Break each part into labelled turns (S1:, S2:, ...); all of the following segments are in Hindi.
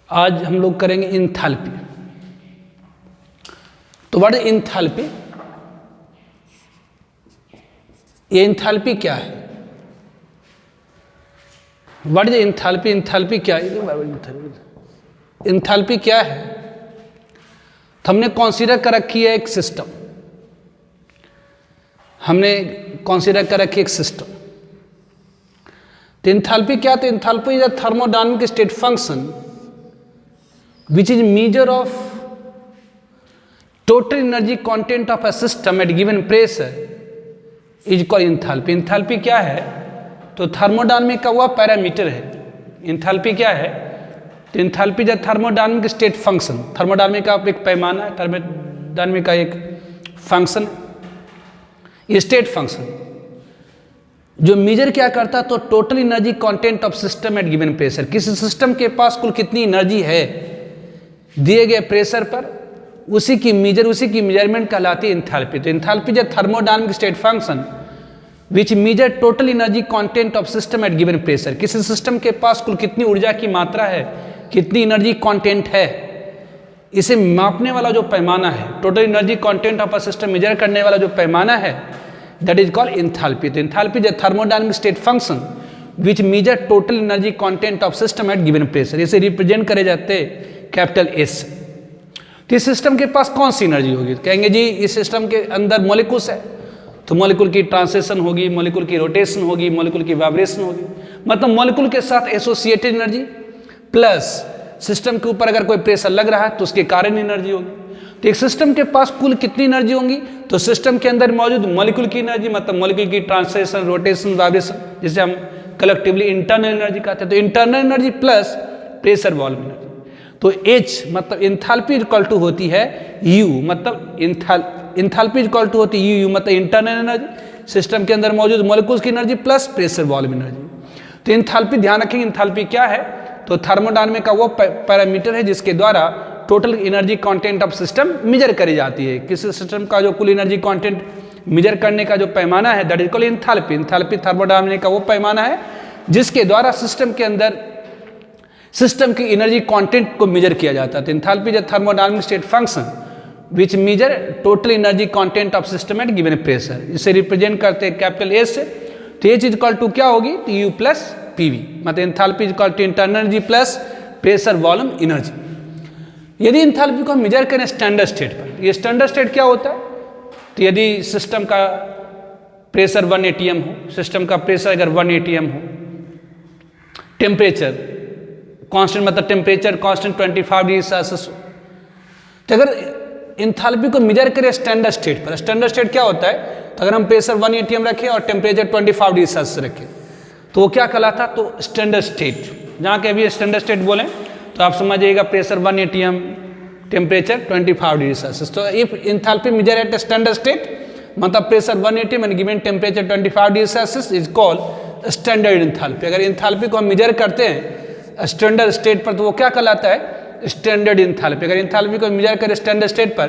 S1: आज हम लोग करेंगे इंथैल्पी। तो व्हाट इज इंथैल्पी? ये इंथैल्पी क्या है? What is enthalpy? इंथैल्पी क्या है? इंथैल्पी क्या है? तो हमने कंसीडर कर रखी है एक सिस्टम, हमने कंसीडर कर रखी है एक सिस्टम। तो इंथैल्पी क्या? तो enthalpy is a thermodynamic state function which is measure of total energy content of a system at given pressure is called enthalpy। enthalpy क्या है? तो थर्मोडायनामिक का वह पैरामीटर है। enthalpy क्या है? तो enthalpy जो थर्मोडायनामिक स्टेट फंक्शन, थर्मोडायनामिक का एक पैमाना है, थर्मोडायनामिक का एक फंक्शन, ये स्टेट फंक्शन जो मेजर क्या करता है? तो total energy content of system at given pressure. किसी सिस्टम के पास कुल कितनी एनर्जी है दिए गए प्रेशर पर, उसी की मेजरमेंट कहलाती है इंथैल्पी। तो enthalpy is thermodynamic state function which measure total energy content of system at given pressure. किसी सिस्टम के पास कुल कितनी ऊर्जा की मात्रा है, कितनी एनर्जी कंटेंट है, इसे मापने वाला जो पैमाना है, total energy content of a system measure करने वाला जो पैमाना है, दैट इज कॉल्ड इंथैल्पी। तो enthalpy is thermodynamic state function which measure total energy content of system at given pressure. इसे रिप्रेजेंट करे जाते कैपिटल एस। तो इस सिस्टम के पास कौन सी एनर्जी होगी? कहेंगे जी इस सिस्टम के अंदर मॉलिक्यूल्स है, तो मॉलिक्यूल की ट्रांसलेशन होगी, मॉलिक्यूल की रोटेशन होगी, मॉलिक्यूल की वाइब्रेशन होगी, मतलब मॉलिक्यूल के साथ एसोसिएटेड एनर्जी प्लस सिस्टम के ऊपर अगर कोई प्रेशर लग रहा है तो उसके कारण एनर्जी होगी। तो एक सिस्टम के पास कुल कितनी एनर्जी होंगी? तो सिस्टम के अंदर मौजूद मॉलिक्यूल की एनर्जी, मतलब मॉलिक्यूल की ट्रांसलेशन, रोटेशन, वाइब्रेशन, जिसे हम कलेक्टिवली इंटरनल एनर्जी कहते हैं। तो internal energy plus pressure volume energy. तो H मतलब इंथैल्पी इक्वल टू होती है U, मतलब इंथैल्पी इक्वल टू होती है U मतलब इंटरनल एनर्जी, सिस्टम के अंदर मौजूद मॉलिक्यूल्स की energy plus pressure volume energy. तो इंथैल्पी ध्यान रखेंगे, इंथैल्पी क्या है? तो थर्मोडायनामिक का वो पैरामीटर है जिसके द्वारा total energy content of system measure करी जाती है। किसी सिस्टम का जो कुल एनर्जी कंटेंट मेजर करने का जो पैमाना है, that is called enthalpy. Enthalpy thermodynamic का वो पैमाना है जिसके द्वारा सिस्टम के अंदर सिस्टम की एनर्जी कंटेंट को मेजर किया जाता है। तो enthalpy is thermodynamic state function which measure total energy content of system at given pressure. इसे रिप्रेजेंट करते हैं कैपिटल एस से। तो एच इक्वल टू क्या होगी? तो यू प्लस पीवी, मतलब enthalpy equal to internal energy plus pressure volume energy. यदि इंथैल्पी को मेजर करें स्टैंडर्ड स्टेट पर, ये स्टैंडर्ड स्टेट क्या होता है? तो यदि सिस्टम का प्रेशर 1 atm हो, सिस्टम का प्रेशर अगर 1 atm हो, टेम्परेचर कांस्टेंट मतलब टेम्परेचर कांस्टेंट 25 डिग्री सेल्सियस, तो अगर इंथैल्पी को मेजर करें स्टैंडर्ड स्टेट पर, स्टैंडर्ड स्टेट क्या होता है? तो अगर हम प्रेशर 1 atm रखें और टेम्परेचर 25 डिग्री सेल्सियस रखें तो वो क्या कहलाता? तो स्टैंडर्ड स्टेट। जहाँ के अभी स्टैंडर्ड स्टेट बोलें तो आप समझिएगा pressure 1 atm, temperature 25 degree Celsius. तो if enthalpy measure at standard state, मतलब pressure 1 atm and given temperature 25 degree Celsius is called standard enthalpy. अगर इंथैल्पी को हम मेजर करते हैं स्टैंडर्ड स्टेट पर तो वो क्या कहलाता है? Standard enthalpy. अगर इंथैल्पी को मेजर करें स्टैंडर्ड स्टेट पर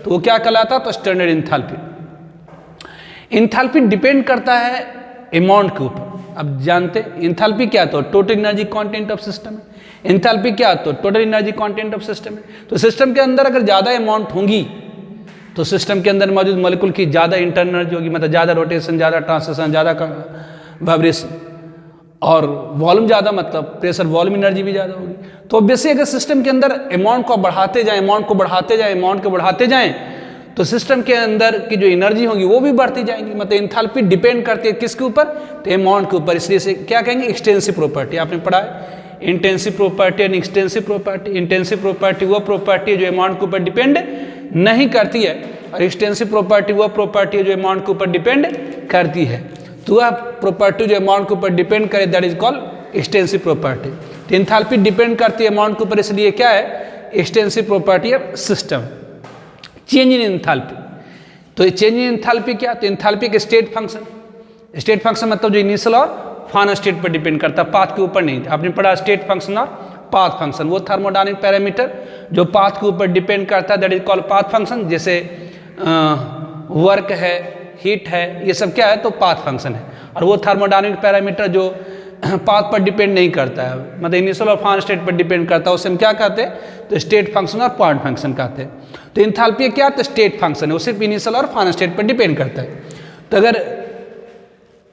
S1: तो वो क्या कहलाता? तो स्टैंडर्ड इंथैल्पी। इंथैल्पी डिपेंड करता है अमाउंट के ऊपर। अब जानते इंथैल्पी क्या? तो total energy content of system है। इंथैल्पी क्या? तो total energy content of system है। तो सिस्टम के अंदर अगर ज़्यादा अमाउंट होंगी तो सिस्टम के अंदर मौजूद मॉलिक्यूल की ज़्यादा इंटरनल एनर्जी होगी, मतलब ज़्यादा रोटेशन, ज़्यादा ट्रांसलेशन, ज़्यादा वाइब्रेशन, और वॉल्यूम ज़्यादा मतलब प्रेशर वॉल्यूम एनर्जी भी ज़्यादा होगी। तो ऑब्वियसली अगर सिस्टम के अंदर अमाउंट को बढ़ाते जाएं, अमाउंट को बढ़ाते जाएं तो सिस्टम के अंदर की जो एनर्जी होगी वो भी बढ़ती जाएंगी। मतलब इंथैल्पी डिपेंड करती है किसके ऊपर? तो अमाउंट के ऊपर। इसलिए से क्या कहेंगे? Extensive property. आपने पढ़ा है इंटेंसिव प्रॉपर्टी और एक्सटेंसिव प्रॉपर्टी। इंटेंसिव प्रॉपर्टी वो प्रॉपर्टी है जो अमाउंट के ऊपर डिपेंड नहीं करती है, और एक्सटेंसिव प्रॉपर्टी वो प्रॉपर्टी है जो अमाउंट के ऊपर डिपेंड करती है। तो वह प्रॉपर्टी जो अमाउंट के ऊपर डिपेंड करे that is called extensive property. तो इंथैल्पी डिपेंड करती है अमाउंट के ऊपर, इसलिए क्या है? Extensive property of system. Change in enthalpy, तो ये चेंज इन इंथैल्पी क्या? तो इंथैल्पी के स्टेट फंक्शन। स्टेट फंक्शन मतलब जो इनिशियल और फाइनल स्टेट पर डिपेंड करता है, पाथ के ऊपर नहीं। आपने पढ़ा स्टेट फंक्शन और पाथ फंक्शन। वो थर्मोडायनामिक पैरामीटर जो पाथ के ऊपर डिपेंड करता है that is called path function. जैसे वर्क है, हीट है, ये सब क्या है? तो पाथ फंक्शन है। और वो थर्मोडायनामिक पैरामीटर जो पाथ पर डिपेंड नहीं करता है, मतलब इनिशियल और फाइनल स्टेट पर डिपेंड करता है, उसे हम क्या कहते हैं, तो स्टेट फंक्शन और पॉइंट फंक्शन कहते हैं। तो एंथैल्पी क्या है, तो स्टेट फंक्शन है, वो सिर्फ इनिशियल और फाइनल स्टेट पर डिपेंड करता है। तो अगर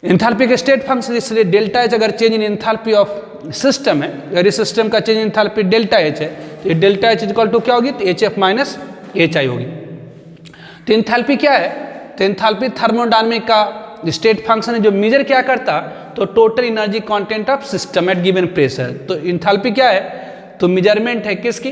S1: एंथैल्पी के स्टेट फंक्शन, इसलिए डेल्टा एच अगर change in enthalpy of system है, अगर इस सिस्टम का change in enthalpy delta H है, तो ये डेल्टा एच इक्वल टू क्या होगी, तो एच एफ माइनस एच आई होगी। तो एंथैल्पी क्या है, तो एंथैल्पी थर्मोडायनामिक का स्टेट फंक्शन है जो मेजर क्या करता, तो total energy content of system at given pressure. तो एंथैल्पी क्या है, तो मेजरमेंट है किसकी,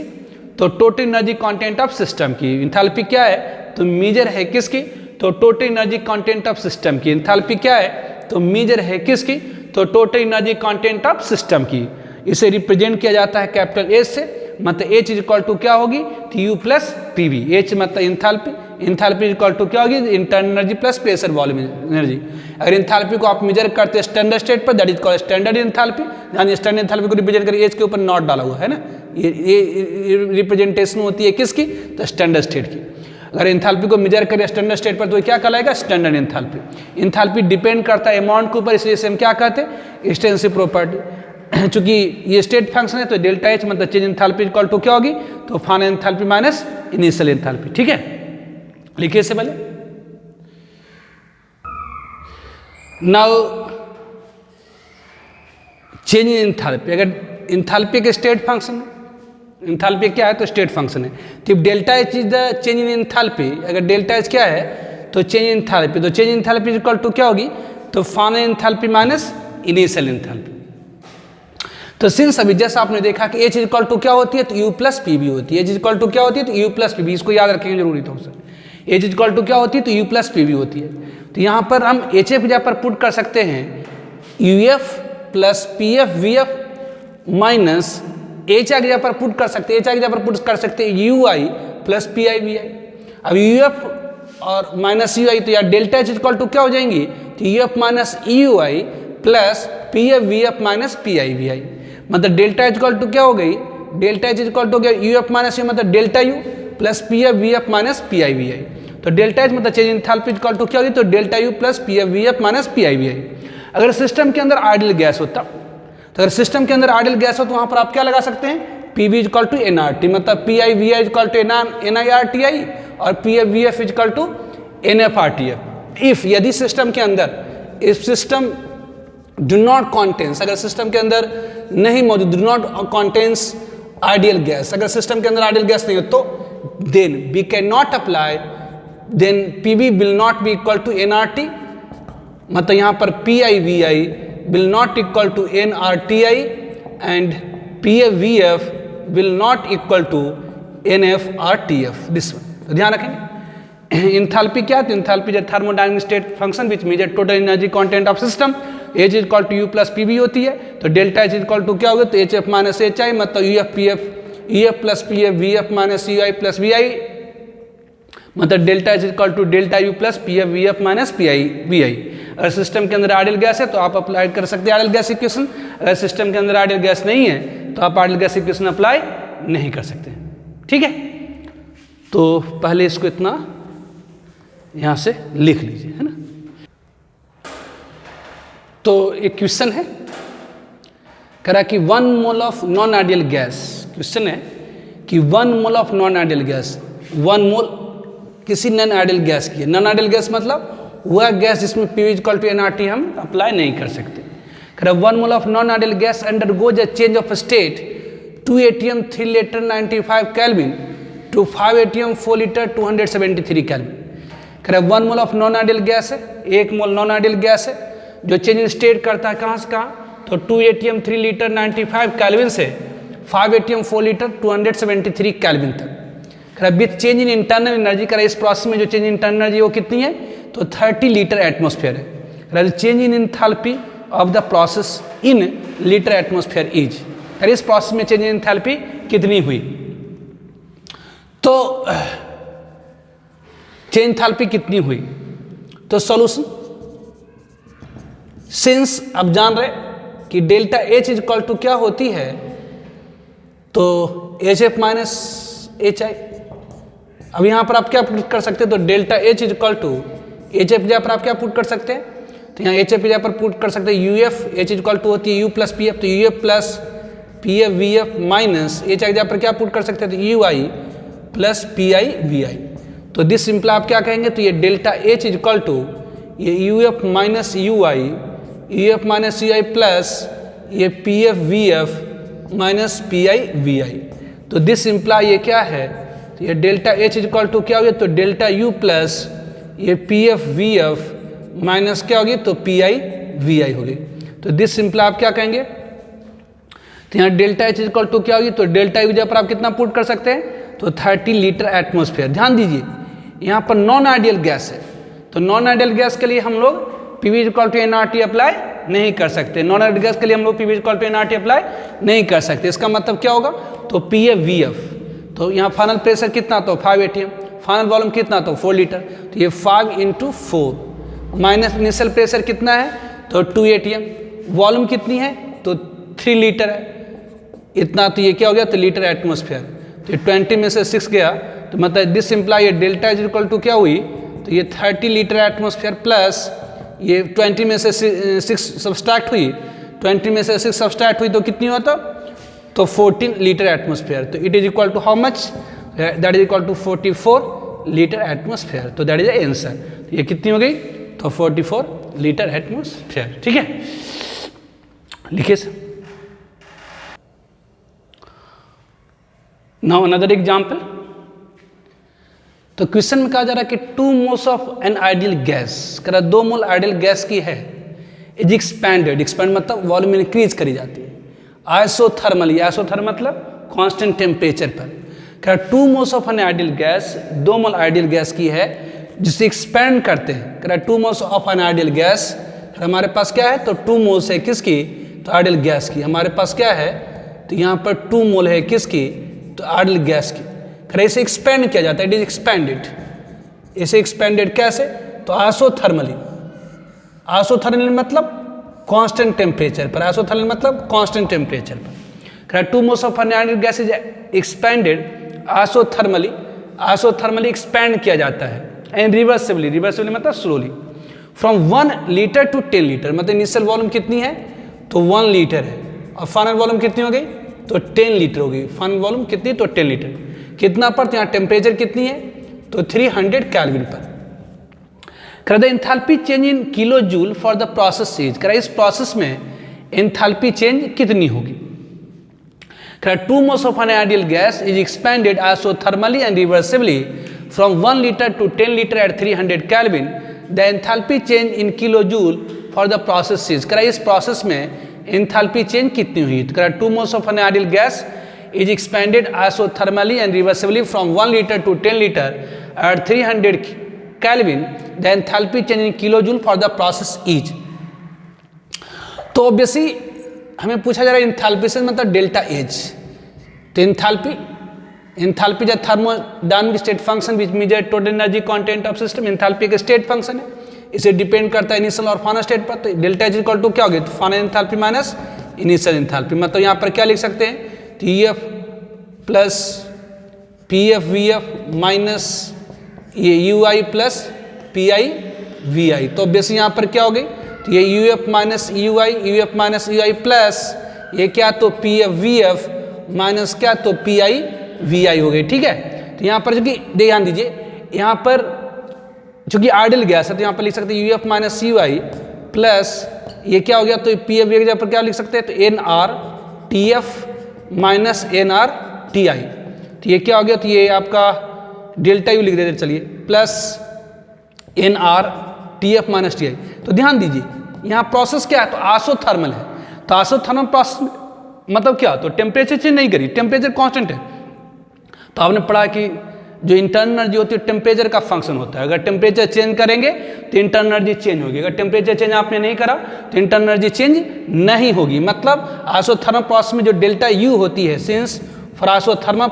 S1: तो total energy content of system की। एंथैल्पी क्या है, तो मेजर है किसकी, तो total energy content of system की। एंथैल्पी क्या है, तो मेजर है किसकी, तो total energy content of system की। इसे रिप्रेजेंट किया जाता है कैपिटल एच से, मतलब एच इज इक्वल टू क्या होगी, तो U plus P V. H मतलब एंथैल्पी, एंथैल्पी इक्वल टू क्या होगी, internal energy plus pressure volume energy. अगर एंथैल्पी को आप मेजर करते हैं स्टैंडर्ड स्टेट पर, that is called standard enthalpy. यानी स्टैंडर्ड एंथैल्पी को रिप्रेजेंट करके एच के ऊपर नॉट डाला हुआ है ना, ये रिप्रेजेंटेशन होती है किसकी, तो स्टैंडर्ड स्टेट की। अगर एंथैल्पी को मेजर करें स्टैंडर्ड स्टेट पर, तो ये क्या कहलाएगा, स्टैंडर्ड एंथैल्पी। एंथैल्पी डिपेंड करता है अमाउंट के ऊपर, इसलिए हम क्या कहते हैं, एक्सटेंसिव प्रॉपर्टी। चूंकि ये स्टेट फंक्शन है, तो डेल्टा एच मतलब चेंज एंथैल्पी इक्वल टू क्या होगी, तो final enthalpy minus initial enthalpy. ठीक है, लिखिए इससे पहले। नाउ चेंज इन एंथैल्पी, अगर एंथैल्पी के स्टेट फंक्शन है, एंथैल्पी क्या है, तो स्टेट फंक्शन है। तो delta H is the change in enthalpy, अगर डेल्टा एच क्या है, तो चेंज इन एंथैल्पी, तो change in enthalpy equal to क्या होगी, तो final enthalpy minus initial enthalpy. तो सिंस अभी जैसा आपने देखा कि एच इक्वल टू क्या होती है, तो यू प्लस पी बी होती है। एच इक्वल टू क्या होती है, तो यू प्लस पी बी, इसको याद रखेंगे जरूरी था उसे। एच इक्वल टू क्या होती है, तो यू प्लस पी बी होती है। तो यहाँ पर हम एच एफ जगह पर पुट कर सकते हैं U F plus P F V F minus H आई की जगह पर पुट कर सकते हैं, एच आई की जगह पर पुट कर सकते हैं U I plus P I V I. अब यू एफ और माइनस यू आई, तो यार डेल्टा एच इक्वल टू क्या हो जाएंगी, तो U F minus U I plus P F V F minus P I V I. मतलब डेल्टा एच इक्वल टू क्या हो गई, डेल्टा एच इक्वल टू गया यू एफ माइनस यू मतलब delta U plus P F V F minus P I V I. तो डेल्टा एच मतलब change in enthalpy equal to क्या होगी, तो delta U plus P F V F minus P I V I. अगर सिस्टम के अंदर आइडियल गैस होता, तो अगर सिस्टम के अंदर आइडियल गैस हो, तो वहां पर आप क्या लगा सकते हैं, P V equal to N R T, मतलब P I V I equal to N I R T I और P F V F equal to N F R T F. If यदि सिस्टम के अंदर, if system do not contains, अगर सिस्टम के अंदर नहीं मौजूद, do not contains ideal gas, अगर सिस्टम के अंदर आइडियल गैस नहीं हो, तो then we can not apply, then P V will not be equal to N R T, मतलब यहाँ पर P I V I will not equal to N R T I and P F V F will not equal to N F R T F. This one ध्यान रखेंगे। एंथैल्पी क्या है, एंथैल्पी जो thermodynamic state function which measure total energy content of system, H is equal to U plus P B होती है। तो delta H is equal to क्या होगा, तो H F minus H I मतलब U F P F, U F plus P F V F minus U I plus V I, मतलब delta H equal to delta U plus P F V F minus P I V I. अगर सिस्टम के अंदर आइडियल गैस है, तो आप अप्लाई कर सकते हैं आइडियल गैस इक्वेशन। अगर सिस्टम के अंदर आइडियल गैस नहीं है, तो आप आइडियल गैस इक्वेशन अप्लाई नहीं कर सकते। ठीक है, तो पहले इसको इतना यहाँ से लिख लीजिए, है ना। तो एक क्वेश्चन है, कह रहा कि 1 mole of non ideal gas, question है कि 1 mole of non ideal gas, 1 मोल किसी नॉन आइडियल गैस की है। नॉन आइडियल गैस मतलब वह गैस जिसमें P V equal to N R T हम अप्लाई नहीं कर सकते। कह रहा 1 mole of non ideal gas under goes a change of state 2 ATM 3 litre 95 kelvin to 5 ATM 4 litre 273 kelvin. कह रहा 1 mole of non ideal gas है, 1 मोल नॉन आइडियल गैस है जो चेंज इन स्टेट करता है कहाँ से कहाँ, तो 2 एटीएम 3 लीटर 95 केल्विन से 5 एटीएम 4 लीटर 273 केल्विन तक। कह रहा with change in internal energy, कह रहा इस प्रोसेस में जो चेंज इन इंटरनल एनर्जी वो कितनी है, तो 30 लीटर एटमोस्फेयर है। कह रहा change in enthalpy of the process in litre atmosphere is, कह रहा इस प्रोसेस में चेंज इन एंथैल्पी कितनी हुई, तो चेंज एंथैल्पी कितनी हुई। तो सॉल्यूशन, सिंस अब जान रहे कि delta H is equal to क्या होती है, तो H F minus H I. अब यहाँ पर आप क्या पुट कर सकते हैं, तो delta H is equal to H F जहाँ पर आप क्या पुट कर सकते हैं, तो यहाँ एच एफ की जगह पर पुट कर सकते हैं U F, H equal to होती है यू प्लस पी एफ, तो U F plus P F V F minus H की जगह पर क्या पुट कर सकते हैं, तो U I plus P I V I. तो दिस सिंपल आप क्या कहेंगे, तो ये delta H is equal to ये U F minus U F minus U I plus ये P F V F minus P I V I. तो दिस इम्प्लाई ये क्या है, तो ये delta H is equal to क्या हो गया, तो डेल्टा यू प्लस ये P F V F minus क्या होगी, तो पी आई वी आई होगी। तो दिस सिंपल आप क्या कहेंगे, तो यहाँ delta H is equal to क्या होगी, तो डेल्टा की जगह पर आप कितना पुट कर सकते हैं, तो 30 लीटर एटमॉस्फेयर। ध्यान दीजिए यहाँ पर नॉन आइडियल गैस है, तो नॉन आइडियल गैस के लिए हम लोग P V equal to N R T apply नहीं कर सकते। नॉन आइडियल गैस के लिए हम लोग P V equal to N R T apply नहीं कर सकते। इसका मतलब क्या होगा, तो पी एफ वी एफ, तो यहाँ फाइनल प्रेशर कितना, तो 5 ATM, फाइनल वॉल्यूम कितना, तो 4 लीटर, तो ये 5 × 4 माइनस इनिशियल प्रेशर कितना है, तो 2 ATM, वॉल्यूम कितनी है, तो 3 लीटर है इतना, तो ये क्या हो गया, तो लीटर एटमॉस्फेयर। तो ये 20 में से 6 गया, तो मतलब दिस इम्प्लाई ये डेल्टा इज इक्वल टू क्या हुई, तो ये 30 लीटर एटमॉस्फेयर प्लस ये 20 में से 6 सब्सट्रैक्ट हुई, 20 में से 6 सब्सट्रैक्ट हुई तो कितनी होता, तो 14 लीटर एटमॉस्फेयर। तो it is equal to how much, that is equal to 44 litre atmosphere. तो दैट इज द आंसर। तो ये कितनी हो गई, तो 44 लीटर एटमॉस्फेयर। ठीक है, लिखिए सर। Now another example. तो क्वेश्चन में कहा जा रहा है कि 2 moles of an ideal gas, कह रहा 2 मोल आइडियल गैस की है, इज एक्सपैंडेड, एक्सपैंड मतलब वॉल्यूम इंक्रीज करी जाती है आइसोथर्मली, आइसोथर्मल मतलब कांस्टेंट टेम्परेचर पर। कह रहा 2 moles of an ideal gas, 2 mole ideal gas की है जिसे एक्सपैंड करते हैं। कह रहा 2 moles of an ideal gas, हमारे पास क्या है, तो 2 मोल्स है किसकी, तो आइडियल गैस की। हमारे पास क्या है, तो यहाँ पर 2 मोल है किसकी, तो आइडियल गैस की। खैर इसे एक्सपेंड किया जाता है, इट इज एक्सपेंडेड। इसे एक्सपेंडेड कैसे, तो आइसोथर्मली, आइसोथर्मली मतलब कांस्टेंट टेम्परेचर पर, आइसोथर्मल मतलब कांस्टेंट टेम्परेचर पर। खैर 2 moles of an ideal gas is expanded isothermally, isothermally expand किया जाता है, एंड रिवर्सिबली, रिवर्सिबली मतलब slowly, from 1 litre to 10 litre. मतलब इनिशियल वॉल्यूम कितनी है, तो 1 लीटर है, और फाइनल वॉल्यूम कितनी हो गई, तो 10 लीटर हो गई। फाइनल वॉल्यूम कितनी, तो 10 लीटर। कितना पर, तो यहाँ टेम्परेचर कितनी है, तो 300 केल्विन पर। कह the enthalpy change in kilo joule for the process is, कह इस प्रोसेस में एंथैल्पी चेंज कितनी होगी। कह 2 moles of an ideal gas is expanded isothermally and reversibly from 1 litre to 10 litre at 300 kelvin, the enthalpy change in kilo joule for the process is, कह इस प्रोसेस में एंथैल्पी चेंज कितनी हुई। तो कह 2 moles of an ideal gas is expanded isothermally and reversibly from 1 liter to 10 liter at 300 Kelvin, the enthalpy change in kilojoule for the process is। तो ऑब्वियसली हमें पूछा जा रहा है एंथैल्पी से मतलब डेल्टा एच। तो एंथैल्पी जो thermodynamic state function which measure total energy content of system, enthalpy का स्टेट फंक्शन है, इसे डिपेंड करता है इनिशियल और फाइनल स्टेट पर। तो डेल्टा एच इक्वल टू क्या होगी, तो final enthalpy minus initial enthalpy. मतलब यहाँ पर क्या लिख सकते हैं, T F plus P F V F minus ये U I plus P I V I. तो ऑब्वियसली यहाँ पर क्या हो गई, तो ये U F minus U F minus U I plus ये क्या, तो P F V F minus क्या, तो पी आई वी आई हो गई। ठीक है, तो यहाँ पर जो कि ध्यान दीजिए, यहाँ पर जो कि आइडियल गैस है तो यहाँ पर लिख सकते हैं U F minus U I plus ये क्या हो गया, तो पी एफ वी की जगह पर क्या लिख सकते हैं, तो N R T F minus N R T I. तो ये क्या हो गया, तो ये आपका डेल्टा यू लिख देते चलिए, plus N R T F minus T I. तो ध्यान दीजिए यहाँ प्रोसेस क्या है, तो आइसोथर्मल है। तो आइसोथर्मल प्रोसेस मतलब क्या, तो टेम्परेचर चेंज नहीं करी, टेम्परेचर कांस्टेंट है। तो आपने पढ़ा कि जो इंटरनल एनर्जी होती है टेम्परेचर का फंक्शन होता है। अगर टेम्परेचर चेंज करेंगे तो इंटरनल एनर्जी चेंज होगी, अगर टेम्परेचर चेंज आपने नहीं करा तो इंटरनल एनर्जी चेंज नहीं होगी। मतलब आइसोथर्मल प्रोसेस में जो डेल्टा यू होती है, सिंस फॉर आइसोथर्मल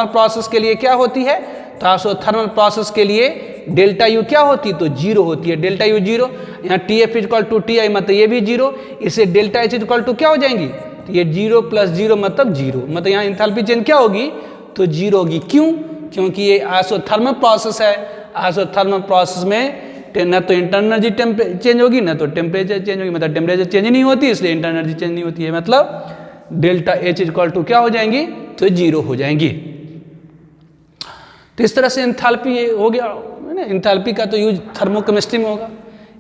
S1: प्रोसेस के लिए क्या होती है, तो आइसोथर्मल प्रोसेस के लिए डेल्टा यू क्या होती है, तो जीरो होती है, डेल्टा यू जीरो। यहाँ T F equal to T I मतलब ये भी जीरो, इसे डेल्टा एच इक्वल टू क्या हो जाएंगी, तो ये जीरो प्लस जीरो मतलब जीरो, मतलब यहाँ एंथैल्पी चेंज क्या होगी, तो जीरो होगी। क्यों, क्योंकि ये आइसोथर्मल प्रोसेस है, आइसोथर्मल प्रोसेस में ना तो इंटरनल एनर्जी चेंज होगी ना तो टेम्परेचर चेंज होगी, मतलब टेम्परेचर चेंज नहीं होती इसलिए इंटरनल एनर्जी चेंज नहीं होती है, मतलब डेल्टा एच इक्वल टू क्या हो जाएंगी, तो 0 हो जाएंगी। तो इस तरह से एंथैल्पी हो गया है ना। एंथैल्पी का तो यूज थर्मोकेमिस्ट्री में होगा।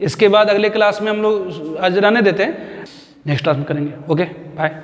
S1: इसके बाद अगले क्लास में हम लोग आज रहने देते हैं, नेक्स्ट क्लास में करेंगे। Okay bye.